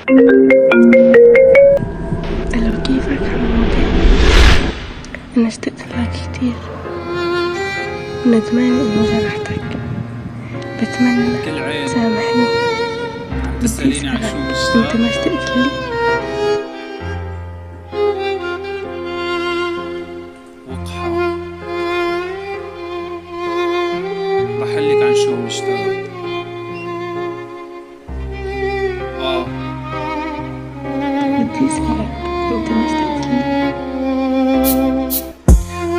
ألو كيفك حمودي؟ أنا اشتقت لك كتير وندمانة إني جرحتك، بتمنى تسامحني. تسأليني عن شو مشتاق؟ أنت ما اشتقت لي؟ وقحة رح أقلك عن شو مشتاق. بدي أسألك، أنت ما اشتقت لي؟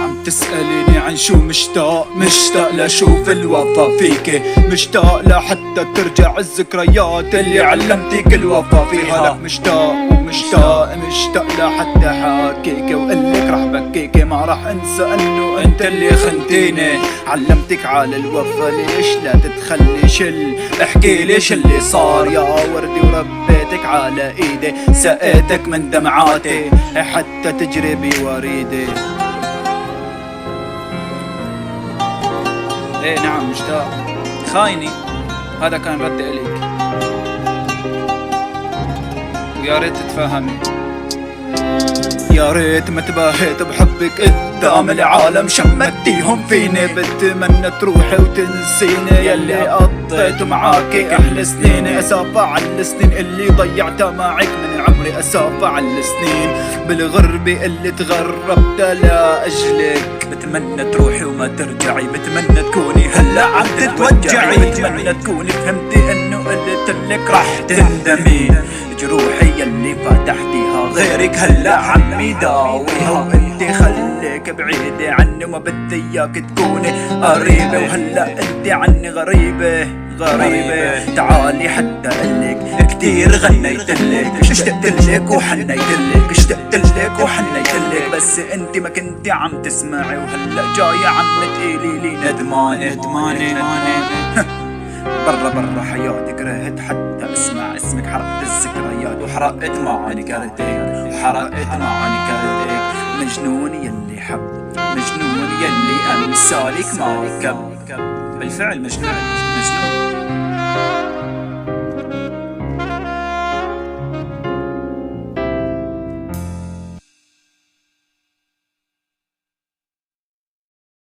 عم تسأليني عن شو مشتاق لأشوف الوفا فيكي، مشتاق لحتى ترجع الذكريات اللي علمتك الوفا فيها لك. مشتاق لحتى حاكيكي وقلك رح بكيكي، ما رح انسى انه انت اللي خنتيني. علمتك على الوفا، ليش لا تتخلي احكي ليش اللي صار يا وردي، وربيتك على ايدي، سقيتك من دمعاتي حتى تجري بوريدي. ايه نعم مشتاق، خايني هذا كان ردي إليك، ويا ريت تتفهمي. يا ريت ما تباهيت بحبك قدام العالم، شمتيهم فيني، بتمنى تروحي وتنسيني يلي قضيت معاكي احلى سنين. اسافة على السنين اللي ضيعتها معك من عمري، اسافة على السنين بالغربة اللي تغربت لاجلك. بتمنى تروحي وما ترجعي، بتمنى تكوني هلا عم تتوجعي، بتمنى تكوني فهمتي انه قلتلك رح تندمي. جروحي يلي فتحتيها غيرك هلا عم يداويها، وانت خليك بعيدة عني وما بدي اياك تكوني قريبة، وهلا انت عني غريبة. تعالي حتى قلك كتير غنيتلك، اشتقتلك وحنيتلك، بس انت ما كنتي عم تسمعي، وهلا جاية عم تقولي لي ندمانة. برا حياتك رحت حتى اسمع اسمك، حرقت الذكريات وحرقت معاني كرتك، مجنون يلي حب، مجنون يلي امثالك ما ركب، بالفعل مجنون.